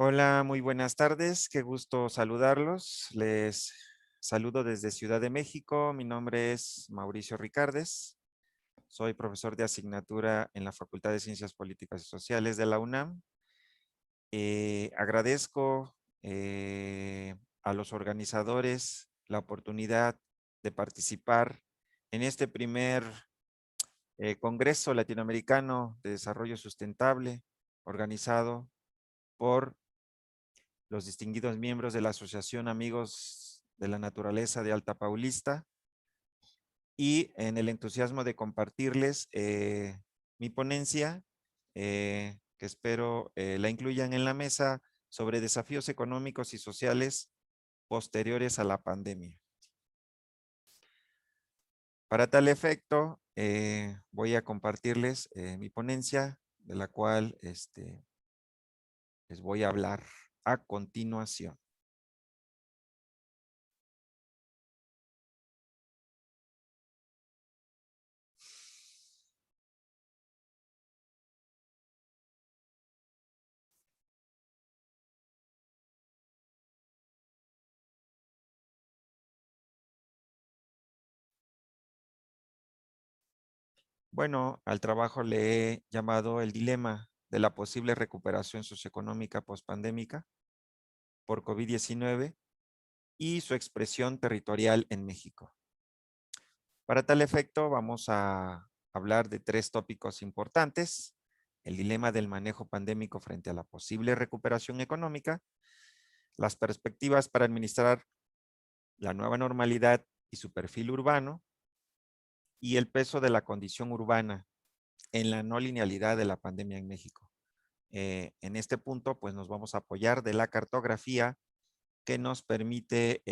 Hola, muy buenas tardes. Qué gusto saludarlos. Les saludo desde Ciudad de México. Mi nombre es Mauricio Ricardes. Soy profesor de asignatura en la Facultad de Ciencias Políticas y Sociales de la UNAM. Agradezco a los organizadores la oportunidad de participar en este primer Congreso Latinoamericano de Desarrollo Sustentable organizado por los distinguidos miembros de la Asociación Amigos de la Naturaleza de Alta Paulista y en el entusiasmo de compartirles mi ponencia, que espero la incluyan en la mesa sobre desafíos económicos y sociales posteriores a la pandemia. Para tal efecto, voy a compartirles mi ponencia, de la cual les voy a hablar a continuación. Bueno, al trabajo le he llamado el dilema de la posible recuperación socioeconómica pospandémica por COVID-19 y su expresión territorial en México. Para tal efecto, vamos a hablar de tres tópicos importantes: el dilema del manejo pandémico frente a la posible recuperación económica, las perspectivas para administrar la nueva normalidad y su perfil urbano, y el peso de la condición urbana en la no linealidad de la pandemia en México. En este punto, pues nos vamos a apoyar de la cartografía que nos permite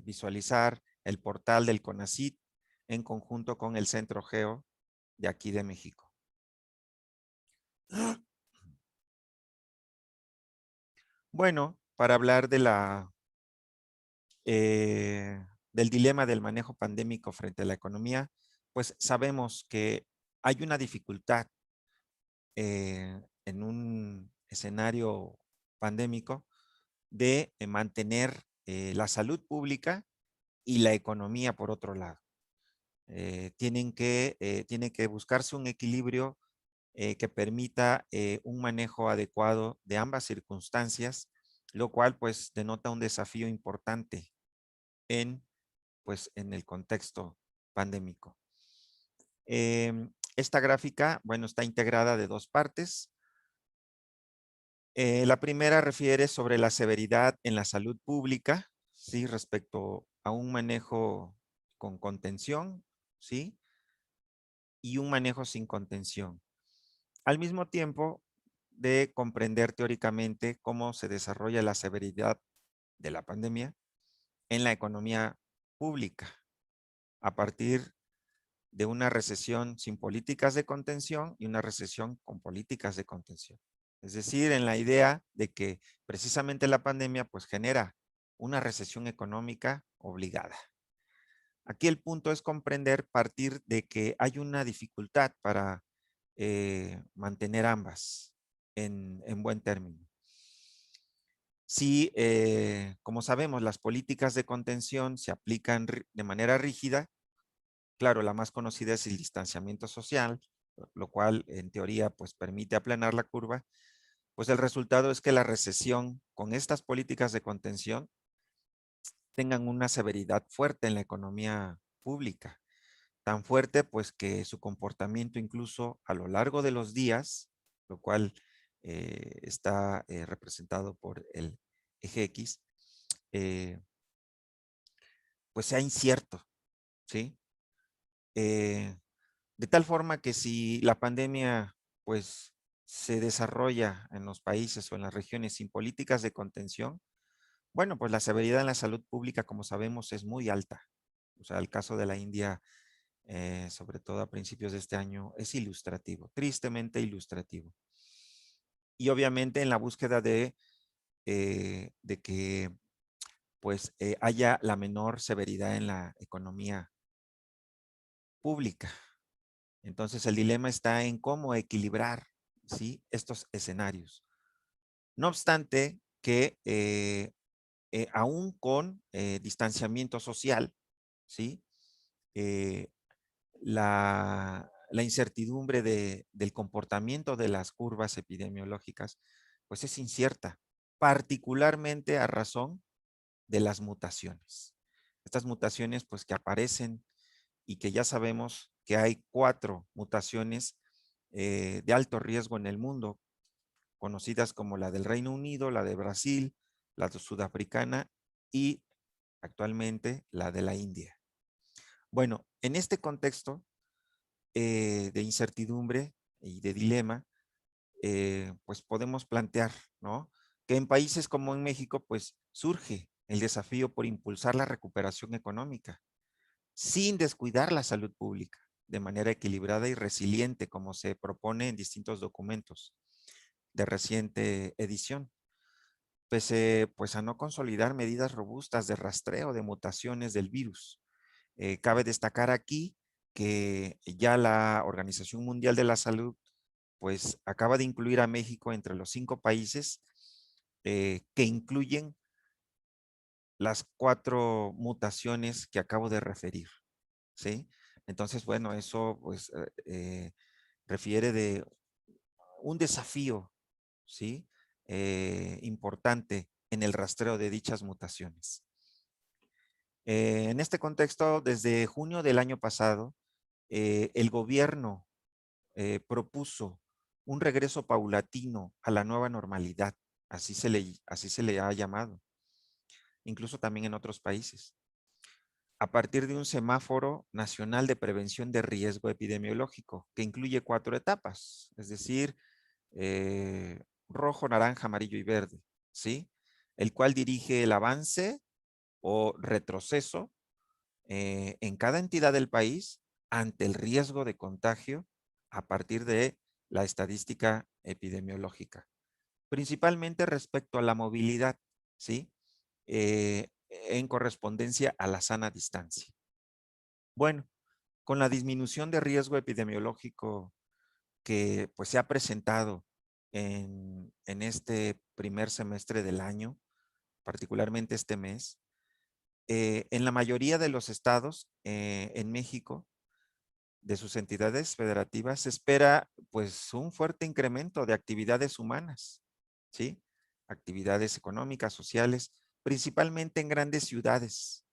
visualizar el portal del CONACYT en conjunto con el Centro Geo de aquí de México. Bueno, para hablar de del dilema del manejo pandémico frente a la economía, pues sabemos que hay una dificultad en un escenario pandémico de mantener la salud pública y la economía por otro lado. Tiene que buscarse un equilibrio que permita un manejo adecuado de ambas circunstancias, lo cual pues denota un desafío importante en, pues, en el contexto pandémico. Esta gráfica, bueno, está integrada de dos partes. La primera refiere sobre la severidad en la salud pública, ¿sí? Respecto a un manejo con contención, ¿sí? Y un manejo sin contención. Al mismo tiempo de comprender teóricamente cómo se desarrolla la severidad de la pandemia en la economía pública a partir de una recesión sin políticas de contención y una recesión con políticas de contención. Es decir, en la idea de que precisamente la pandemia pues genera una recesión económica obligada. Aquí el punto es comprender partir de que hay una dificultad para mantener ambas en buen término. Si, como sabemos, las políticas de contención se aplican de manera rígida, claro, la más conocida es el distanciamiento social, lo cual en teoría pues permite aplanar la curva, pues el resultado es que la recesión con estas políticas de contención tengan una severidad fuerte en la economía pública. Tan fuerte pues que su comportamiento incluso a lo largo de los días, lo cual está representado por el eje X, eh, pues sea incierto, ¿sí? De tal forma que si la pandemia pues se desarrolla en los países o en las regiones sin políticas de contención, bueno, pues la severidad en la salud pública, como sabemos, es muy alta. O sea, el caso de la India, sobre todo a principios de este año, es ilustrativo, tristemente ilustrativo. Y obviamente en la búsqueda de que pues haya la menor severidad en la economía pública. Entonces el dilema está en cómo equilibrar, ¿sí?, estos escenarios. No obstante que aún con distanciamiento social, ¿sí? Eh, la incertidumbre del comportamiento de las curvas epidemiológicas, pues es incierta, particularmente a razón de las mutaciones. Estas mutaciones, pues que aparecen y que ya sabemos que hay 4 mutaciones de alto riesgo en el mundo, conocidas como la del Reino Unido, la de Brasil, la de sudafricana y actualmente la de la India. Bueno, en este contexto de incertidumbre y de dilema, pues podemos plantear, ¿no? Que en países como en México, pues surge el desafío por impulsar la recuperación económica, sin descuidar la salud pública, de manera equilibrada y resiliente, como se propone en distintos documentos de reciente edición, pese pues a no consolidar medidas robustas de rastreo de mutaciones del virus. Cabe destacar aquí que ya la Organización Mundial de la Salud pues acaba de incluir a México entre los 5 países que incluyen las 4 mutaciones que acabo de referir, ¿sí? Entonces, bueno, eso pues refiere de un desafío, ¿sí? Importante en el rastreo de dichas mutaciones. En este contexto, desde junio del año pasado, el gobierno propuso un regreso paulatino a la nueva normalidad, así se le ha llamado, incluso también en otros países, a partir de un semáforo nacional de prevención de riesgo epidemiológico, que incluye 4 etapas, es decir, rojo, naranja, amarillo y verde, ¿sí? El cual dirige el avance o retroceso en cada entidad del país ante el riesgo de contagio a partir de la estadística epidemiológica, principalmente respecto a la movilidad, ¿sí? En correspondencia a la sana distancia. Bueno, con la disminución de riesgo epidemiológico que pues se ha presentado en este primer semestre del año, particularmente este mes, en la mayoría de los estados en México, de sus entidades federativas, se espera pues un fuerte incremento de actividades humanas, ¿sí? Actividades económicas, sociales, principalmente en grandes ciudades,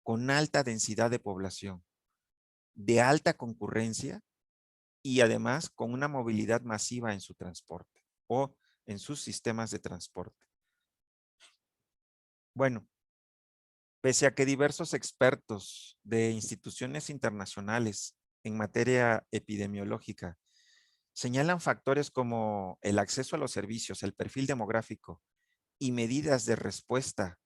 con alta densidad de población, de alta concurrencia y además con una movilidad masiva en su transporte o en sus sistemas de transporte. Bueno, pese a que diversos expertos de instituciones internacionales en materia epidemiológica señalan factores como el acceso a los servicios, el perfil demográfico y medidas de respuesta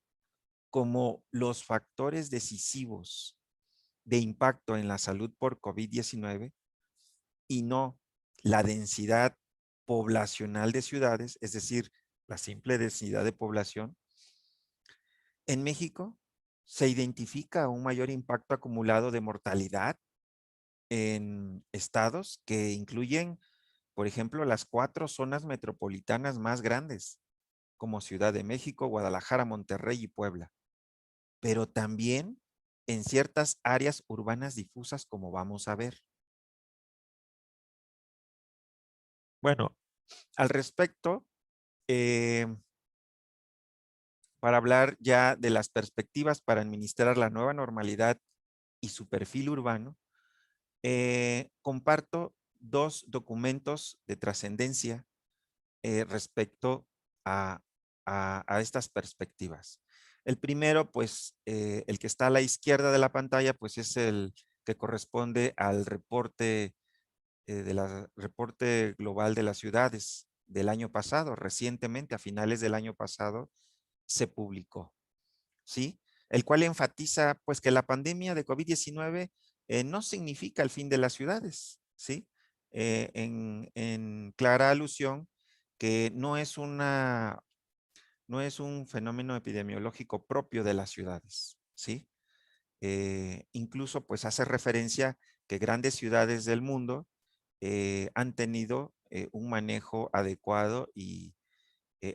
como los factores decisivos de impacto en la salud por COVID-19 y no la densidad poblacional de ciudades, es decir, la simple densidad de población. En México se identifica un mayor impacto acumulado de mortalidad en estados que incluyen, por ejemplo, las 4 zonas metropolitanas más grandes, como Ciudad de México, Guadalajara, Monterrey y Puebla, pero también en ciertas áreas urbanas difusas, como vamos a ver. Bueno, al respecto, eh, para hablar ya de las perspectivas para administrar la nueva normalidad y su perfil urbano, comparto 2 documentos de trascendencia respecto a, a estas perspectivas. El primero, pues, el que está a la izquierda de la pantalla, pues es el que corresponde al reporte reporte global de las ciudades del año pasado. Recientemente, a finales del año pasado, se publicó, ¿sí? El cual enfatiza, pues, que la pandemia de COVID-19 no significa el fin de las ciudades, ¿sí? En clara alusión que no es un fenómeno epidemiológico propio de las ciudades, ¿sí? Incluso pues hace referencia que grandes ciudades del mundo han tenido un manejo adecuado y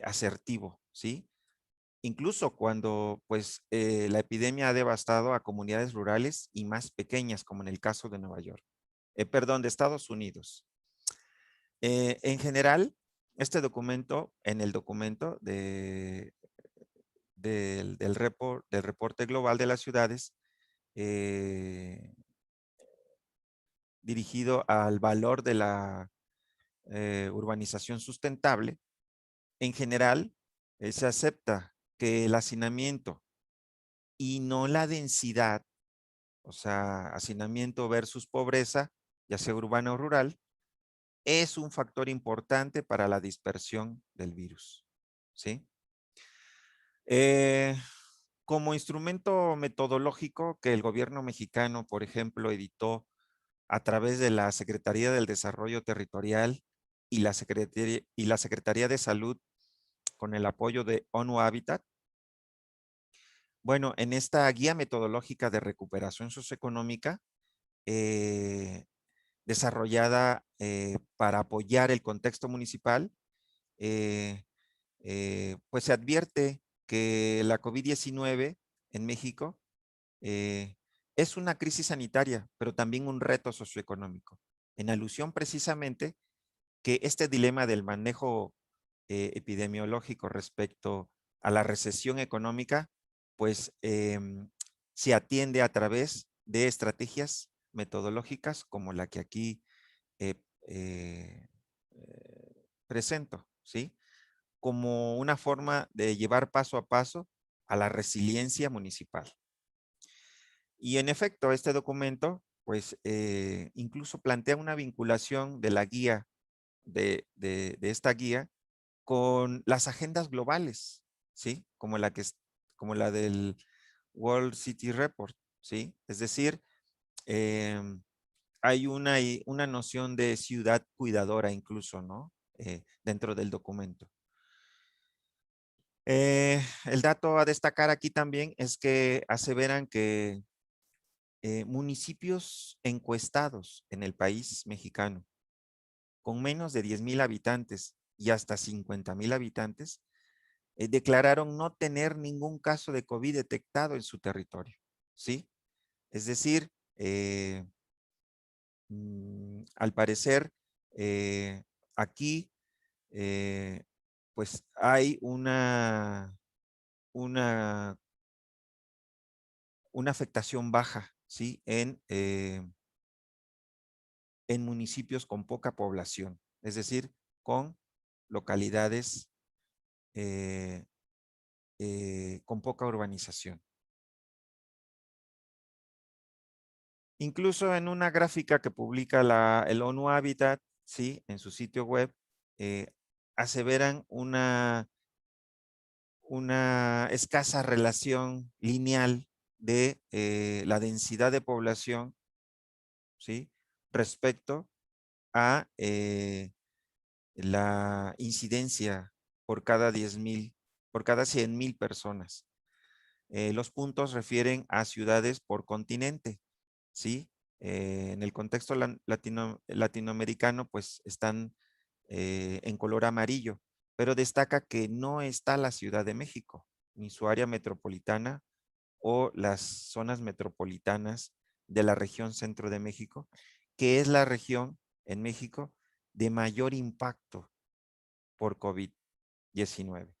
asertivo, ¿sí? Incluso cuando pues la epidemia ha devastado a comunidades rurales y más pequeñas, como en el caso de Nueva York, perdón, de Estados Unidos. En general, este documento, en el documento del reporte global de las ciudades, dirigido al valor de la urbanización sustentable, en general se acepta que el hacinamiento y no la densidad, o sea, hacinamiento versus pobreza, ya sea urbana o rural, es un factor importante para la dispersión del virus, ¿sí? Eh, Como instrumento metodológico que el gobierno mexicano, por ejemplo, editó a través de la Secretaría del Desarrollo Territorial y la Secretaría de Salud con el apoyo de ONU Habitat. Bueno, en esta guía metodológica de recuperación socioeconómica, desarrollada para apoyar el contexto municipal, eh, pues se advierte que la COVID-19 en México es una crisis sanitaria, pero también un reto socioeconómico, en alusión precisamente que este dilema del manejo epidemiológico respecto a la recesión económica, pues se atiende a través de estrategias metodológicas como la que aquí eh, eh, presento, ¿sí? Como una forma de llevar paso a paso a la resiliencia municipal. Y en efecto, este documento, pues incluso plantea una vinculación de la guía, de esta guía, con las agendas globales, ¿sí? Como la del World City Report, ¿sí? Es decir, hay una noción de ciudad cuidadora incluso, ¿no? Dentro del documento. El dato a destacar aquí también es que aseveran que municipios encuestados en el país mexicano con menos de 10,000 habitantes y hasta 50,000 habitantes declararon no tener ningún caso de COVID detectado en su territorio, ¿sí? Es decir, al parecer, aquí, pues hay una, una afectación baja, ¿sí? En municipios con poca población, es decir, con localidades con poca urbanización. Incluso en una gráfica que publica el ONU Habitat, ¿sí? En su sitio web, aseveran una escasa relación lineal de la densidad de población, ¿sí? Respecto a la incidencia por cada 10,000, por cada 100,000 personas. Los puntos refieren a ciudades por continente, ¿sí? En el contexto latinoamericano, pues están en color amarillo, pero destaca que no está la Ciudad de México, ni su área metropolitana o las zonas metropolitanas de la región centro de México, que es la región en México de mayor impacto por COVID-19,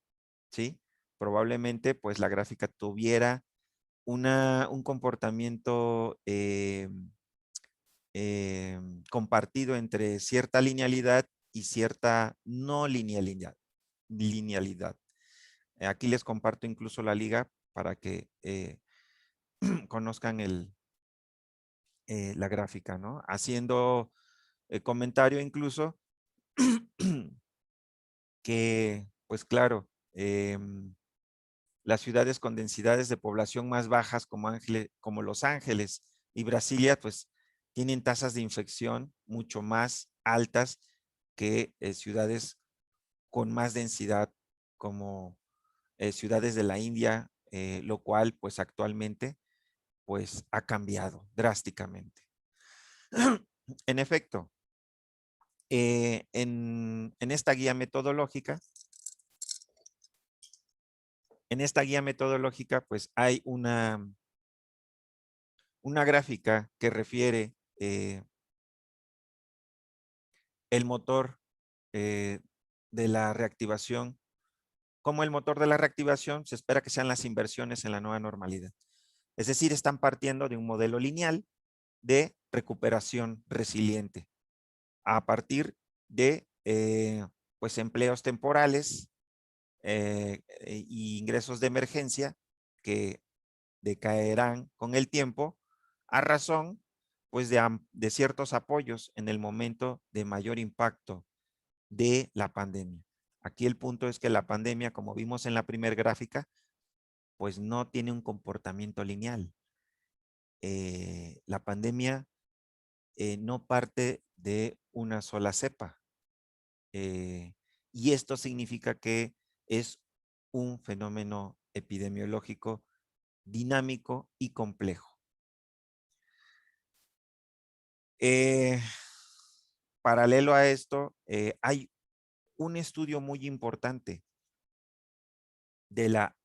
¿sí? Probablemente, pues la gráfica tuviera un comportamiento compartido entre cierta linealidad y cierta no linealidad. Aquí les comparto incluso la liga para que conozcan la gráfica, ¿no? Haciendo comentario incluso que, pues claro, las ciudades con densidades de población más bajas como Los Ángeles y Brasilia, pues tienen tasas de infección mucho más altas que ciudades con más densidad como ciudades de la India, lo cual pues actualmente pues ha cambiado drásticamente. En efecto, en esta guía metodológica En esta guía metodológica, pues hay una gráfica que refiere el motor de la reactivación. Como el motor de la reactivación se espera que sean las inversiones en la nueva normalidad. Es decir, están partiendo de un modelo lineal de recuperación resiliente a partir de pues empleos temporales y ingresos de emergencia que decaerán con el tiempo a razón pues de ciertos apoyos en el momento de mayor impacto de la pandemia. Aquí el punto es que la pandemia, como vimos en la primera gráfica, pues no tiene un comportamiento lineal. La pandemia no parte de una sola cepa. Y esto significa que es un fenómeno epidemiológico dinámico y complejo. Paralelo a esto, hay un estudio muy importante de la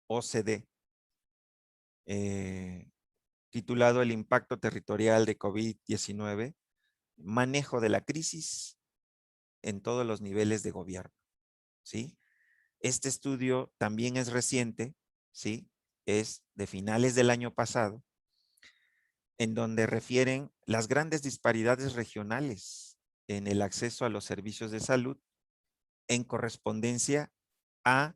OCDE titulado El impacto territorial de COVID-19, manejo de la crisis en todos los niveles de gobierno, ¿sí? Este estudio también es reciente, ¿sí? Es de finales del año pasado, en donde refieren las grandes disparidades regionales en el acceso a los servicios de salud en correspondencia a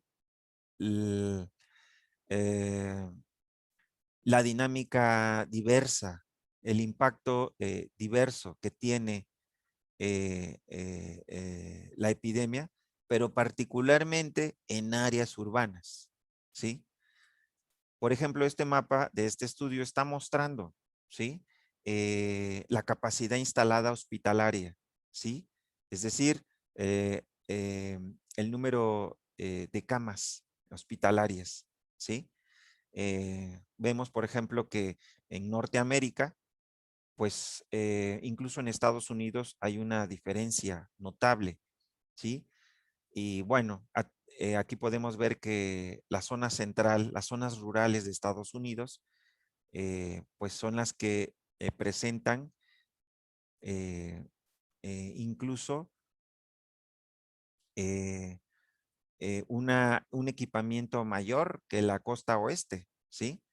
la dinámica diversa, el impacto diverso que tiene la epidemia, pero particularmente en áreas urbanas, ¿sí? Por ejemplo, este mapa de este estudio está mostrando, ¿sí? La capacidad instalada hospitalaria, ¿sí? Es decir, el número de camas hospitalarias, ¿sí? Vemos, por ejemplo, que en Norteamérica, pues incluso en Estados Unidos hay una diferencia notable, ¿sí? Y bueno, aquí podemos ver que la zona central, las zonas rurales de Estados Unidos, pues son las que presentan incluso un equipamiento mayor que la costa oeste, ¿sí?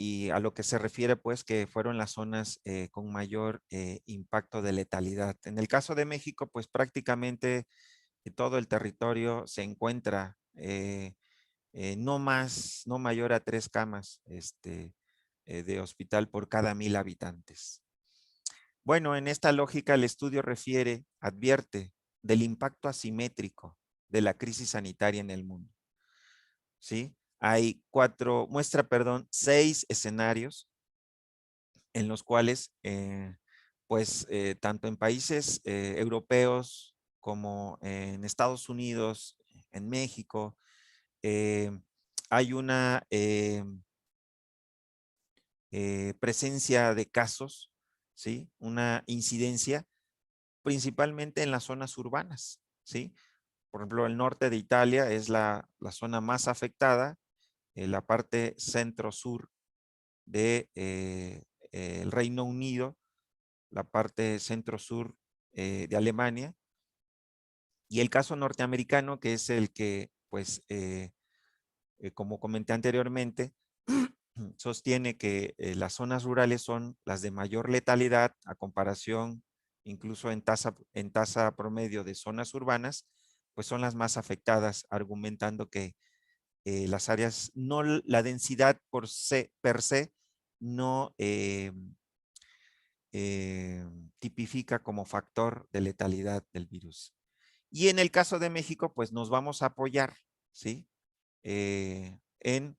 Y a lo que se refiere, pues, que fueron las zonas con mayor impacto de letalidad. En el caso de México, pues prácticamente todo el territorio se encuentra no mayor a 3 camas de hospital por cada 1000 habitantes. Bueno, en esta lógica el estudio advierte del impacto asimétrico de la crisis sanitaria en el mundo. ¿Sí? Hay seis escenarios en los cuales, pues, tanto en países europeos como en Estados Unidos, en México, hay una presencia de casos, ¿sí? Una incidencia principalmente en las zonas urbanas, ¿sí? Por ejemplo, el norte de Italia es la zona más afectada, la parte centro-sur de el Reino Unido, la parte centro-sur de Alemania, y el caso norteamericano, que es el que, pues, como comenté anteriormente, sostiene que las zonas rurales son las de mayor letalidad a comparación, incluso en tasa promedio de zonas urbanas, pues son las más afectadas, argumentando que las áreas, no la densidad per se, no tipifica como factor de letalidad del virus. Y en el caso de México, pues nos vamos a apoyar, ¿sí? En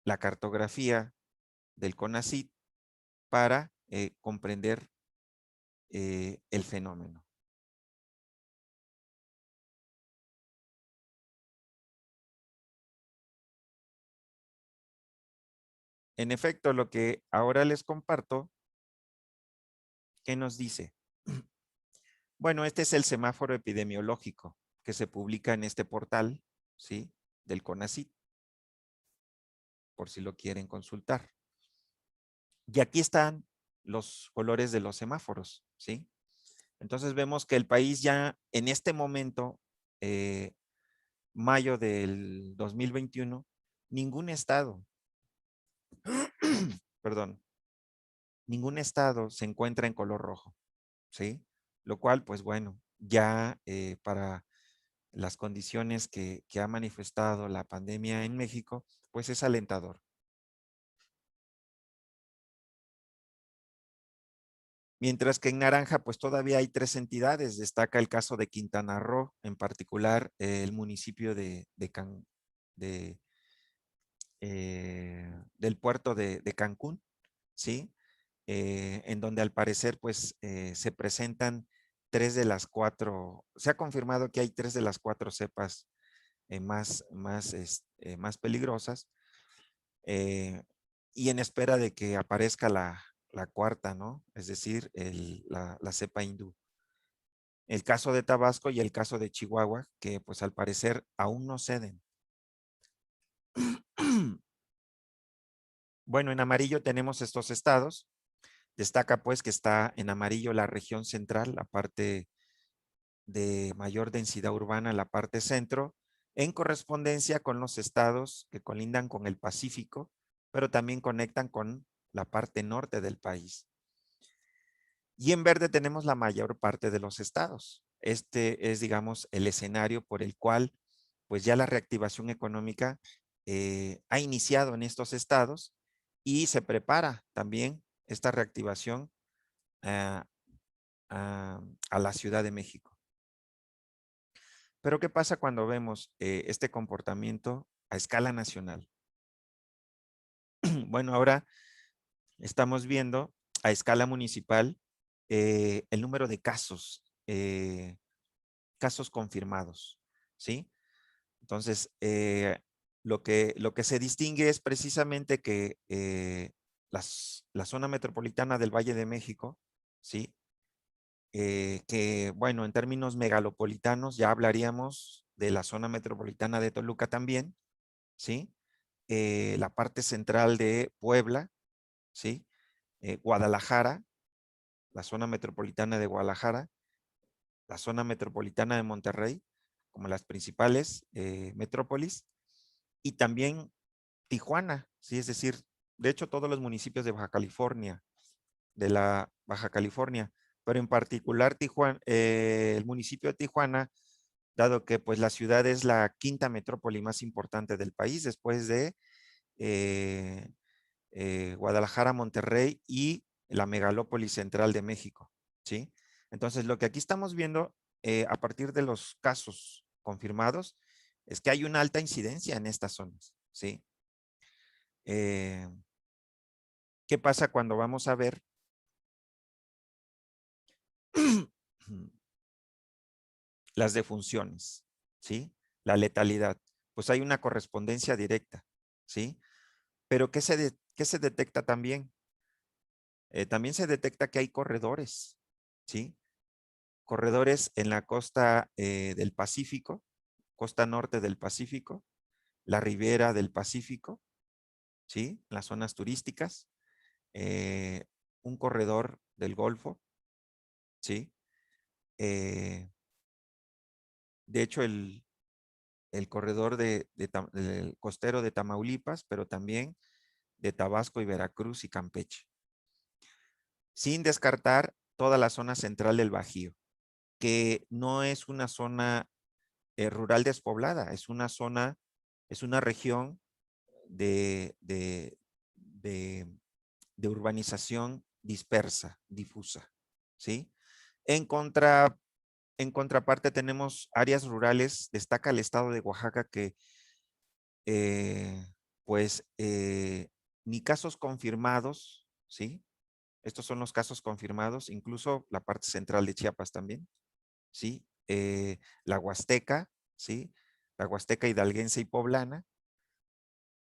la cartografía del CONACYT para comprender el fenómeno. En efecto, lo que ahora les comparto, ¿qué nos dice? Bueno, este es el semáforo epidemiológico que se publica en este portal, ¿sí? Del CONACYT, por si lo quieren consultar. Y aquí están los colores de los semáforos, ¿sí? Entonces vemos que el país ya en este momento, mayo del 2021, ningún estado, perdón, ningún estado se encuentra en color rojo, ¿sí? Lo cual, pues bueno, ya para las condiciones que ha manifestado la pandemia en México, pues es alentador. Mientras que en naranja, pues todavía hay 3 entidades. Destaca el caso de Quintana Roo, en particular el municipio de, del puerto de Cancún, ¿sí? En donde al parecer, pues se presentan 3 de las 4, se ha confirmado que hay 3 de las 4 cepas más peligrosas, eh, y en espera de que aparezca la cuarta, ¿no? Es decir, la cepa hindú. El caso de Tabasco y el caso de Chihuahua, que pues al parecer aún no ceden. Bueno, en amarillo tenemos estos estados. Destaca pues que está en amarillo la región central, la parte de mayor densidad urbana, la parte centro, en correspondencia con los estados que colindan con el Pacífico, pero también conectan con la parte norte del país. Y en verde tenemos la mayor parte de los estados. Este es, digamos, el escenario por el cual, pues ya la reactivación económica ha iniciado en estos estados y se prepara también esta reactivación a, a la Ciudad de México. Pero ¿qué pasa cuando vemos este comportamiento a escala nacional? Bueno, ahora estamos viendo a escala municipal el número de casos confirmados, ¿sí? Entonces, lo que se distingue es precisamente que la zona metropolitana del Valle de México, ¿sí? Que, bueno, en términos megalopolitanos ya hablaríamos de la zona metropolitana de Toluca también, ¿sí? La parte central de Puebla, ¿sí? Guadalajara, la zona metropolitana de Guadalajara, la zona metropolitana de Monterrey, como las principales metrópolis, y también Tijuana, ¿sí? Es decir, de hecho todos los municipios de Baja California, de la Baja California, pero en particular Tijuana, el municipio de Tijuana, dado que pues la ciudad es la quinta metrópoli más importante del país después de eh, Guadalajara, Monterrey y la megalópolis central de México, ¿sí? Entonces, lo que aquí estamos viendo a partir de los casos confirmados es que hay una alta incidencia en estas zonas, ¿sí? Eh, ¿Qué pasa cuando vamos a ver las defunciones, ¿sí? La letalidad. Pues hay una correspondencia directa, ¿sí? Pero ¿qué se detecta también? También se detecta que hay corredores, ¿sí? Corredores en la costa del Pacífico, costa norte del Pacífico, la ribera del Pacífico, ¿sí? Las zonas turísticas, eh, un corredor del Golfo, ¿sí? Eh, de hecho, el corredor del costero de Tamaulipas, pero también de Tabasco y Veracruz y Campeche. Sin descartar toda la zona central del Bajío, que no es una zona rural despoblada, es una región de, de, de, de urbanización dispersa, difusa, ¿sí? En contra, en contraparte tenemos áreas rurales, destaca el estado de Oaxaca que eh, pues ni casos confirmados, ¿sí? Estos son los casos confirmados, incluso la parte central de Chiapas también, ¿sí? La Huasteca, ¿sí? La Huasteca hidalguense y poblana,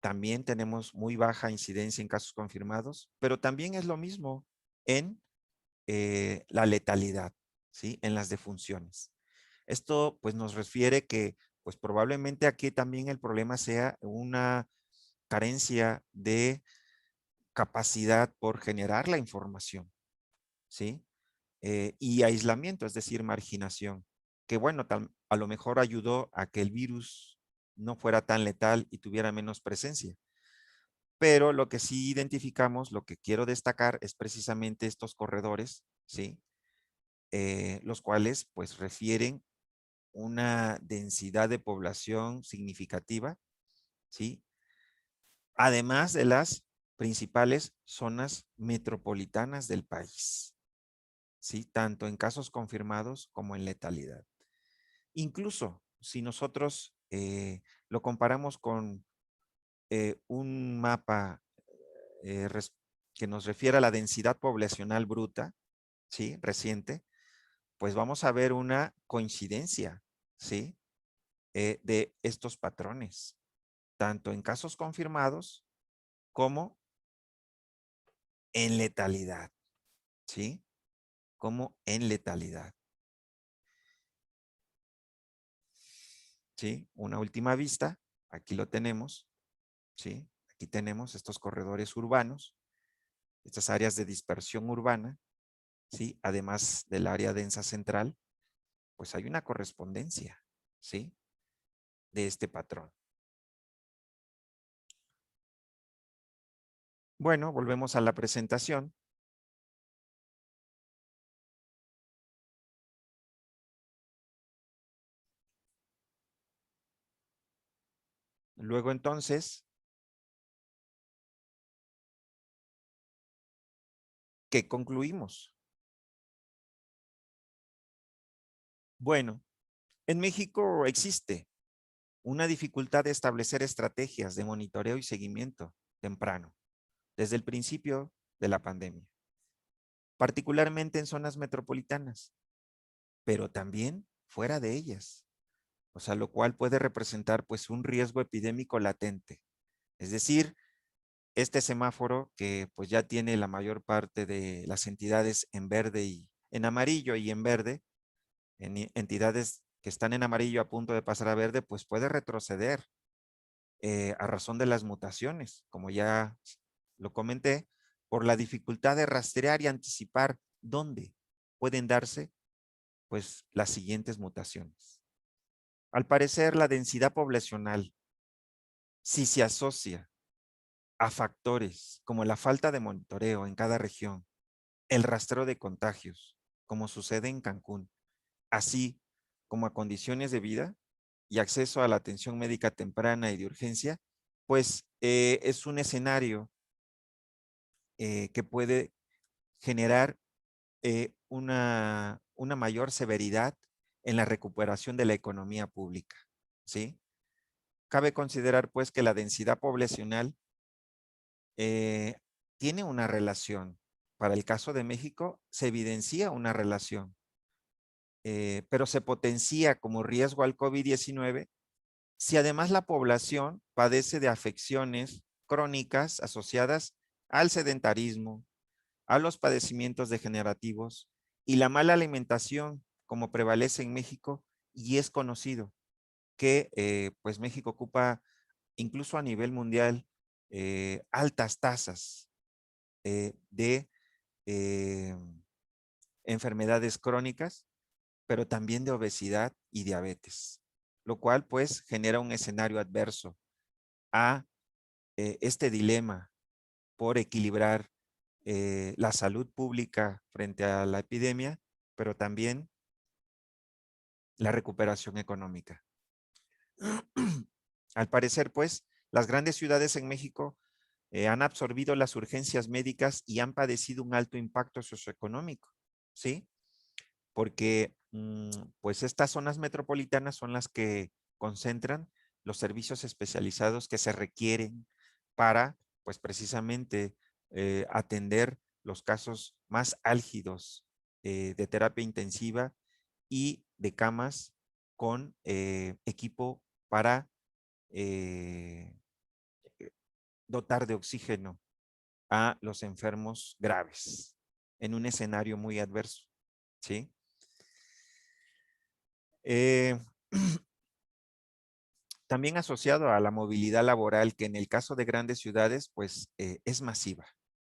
también tenemos muy baja incidencia en casos confirmados, pero también es lo mismo en la letalidad, ¿sí? En las defunciones. Esto pues nos refiere que pues probablemente aquí también el problema sea una carencia de capacidad por generar la información, ¿sí? Y aislamiento, es decir, marginación, que bueno, a lo mejor ayudó a que el virus no fuera tan letal y tuviera menos presencia. Pero lo que sí identificamos, lo que quiero destacar es precisamente estos corredores, ¿sí? Los cuales pues refieren una densidad de población significativa, ¿sí? Además de las principales zonas metropolitanas del país, ¿sí? Tanto en casos confirmados como en letalidad. Incluso si nosotros lo comparamos con un mapa eh, que nos refiere a la densidad poblacional bruta, ¿sí? Reciente, pues vamos a ver una coincidencia, ¿sí? De estos patrones, tanto en casos confirmados como en letalidad, ¿sí? Como en letalidad, ¿sí? Una última vista, aquí lo tenemos, ¿sí? Aquí tenemos estos corredores urbanos, estas áreas de dispersión urbana, ¿sí? Además del área densa central, pues hay una correspondencia, ¿sí? De este patrón. Bueno, volvemos a la presentación. Luego entonces, ¿qué concluimos? Bueno, en México existe una dificultad de establecer estrategias de monitoreo y seguimiento temprano, desde el principio de la pandemia, particularmente en zonas metropolitanas, pero también fuera de ellas, o sea, lo cual puede representar pues un riesgo epidémico latente. Es decir, este semáforo que pues ya tiene la mayor parte de las entidades en verde y en amarillo y en verde, en entidades que están en amarillo a punto de pasar a verde, pues puede retroceder a razón de las mutaciones, como ya lo comenté, por la dificultad de rastrear y anticipar dónde pueden darse pues las siguientes mutaciones. Al parecer, la densidad poblacional, si se asocia a factores como la falta de monitoreo en cada región, el rastreo de contagios, como sucede en Cancún, así como a condiciones de vida y acceso a la atención médica temprana y de urgencia, pues es un escenario que puede generar una mayor severidad en la recuperación de la economía pública, ¿sí? Cabe considerar pues que la densidad poblacional eh, tiene una relación. Para el caso de México se evidencia una relación, pero se potencia como riesgo al COVID-19 si además la población padece de afecciones crónicas asociadas al sedentarismo, a los padecimientos degenerativos y la mala alimentación como prevalece en México y es conocido que pues México ocupa incluso a nivel mundial altas tasas de eh, enfermedades crónicas, pero también de obesidad y diabetes, lo cual pues genera un escenario adverso a este dilema por equilibrar la salud pública frente a la epidemia, pero también la recuperación económica. Al parecer, pues, las grandes ciudades en México han absorbido las urgencias médicas y han padecido un alto impacto socioeconómico, ¿sí? Porque, pues, estas zonas metropolitanas son las que concentran los servicios especializados que se requieren para, pues, precisamente atender los casos más álgidos de terapia intensiva y de camas con equipo para eh, dotar de oxígeno a los enfermos graves en un escenario muy adverso, ¿sí? Eh, También asociado a la movilidad laboral, que en el caso de grandes ciudades, pues es masiva,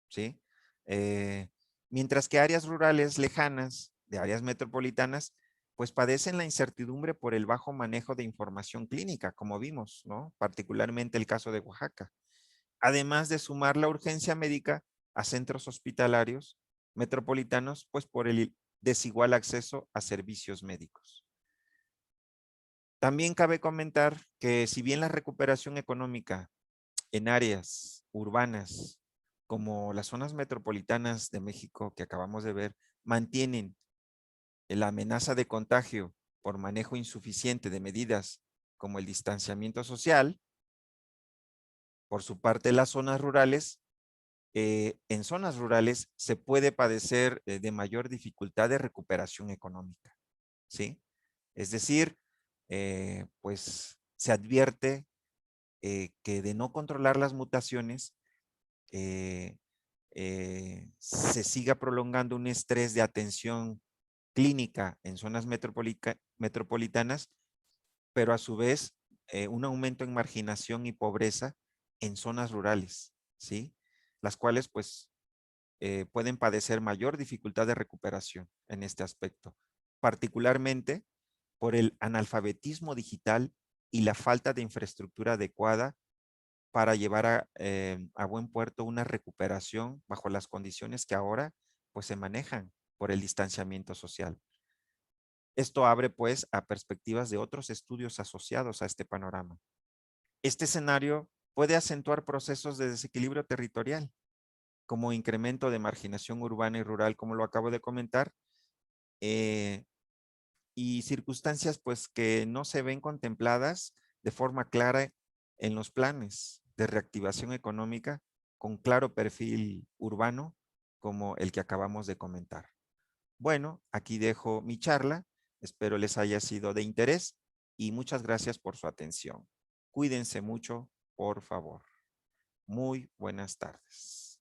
¿sí? Eh, Mientras que áreas rurales lejanas, de áreas metropolitanas, pues padecen la incertidumbre por el bajo manejo de información clínica, como vimos, ¿no? Particularmente el caso de Oaxaca. Además de sumar la urgencia médica a centros hospitalarios metropolitanos, pues por el desigual acceso a servicios médicos. También cabe comentar que si bien la recuperación económica en áreas urbanas como las zonas metropolitanas de México que acabamos de ver mantienen la amenaza de contagio por manejo insuficiente de medidas como el distanciamiento social, por su parte las zonas rurales, en zonas rurales se puede padecer de mayor dificultad de recuperación económica, ¿sí? Es decir, pues se advierte que de no controlar las mutaciones, eh, se siga prolongando un estrés de atención clínica en zonas metropolitanas, pero a su vez un aumento en marginación y pobreza en zonas rurales, ¿sí? Las cuales pues pueden padecer mayor dificultad de recuperación en este aspecto, particularmente por el analfabetismo digital y la falta de infraestructura adecuada para llevar a buen puerto una recuperación bajo las condiciones que ahora pues se manejan por el distanciamiento social. Esto abre pues a perspectivas de otros estudios asociados a este panorama. Este escenario puede acentuar procesos de desequilibrio territorial, como incremento de marginación urbana y rural, como lo acabo de comentar, eh, y circunstancias pues que no se ven contempladas de forma clara en los planes de reactivación económica con claro perfil urbano como el que acabamos de comentar. Bueno, aquí dejo mi charla. Espero les haya sido de interés y muchas gracias por su atención. Cuídense mucho, por favor. Muy buenas tardes.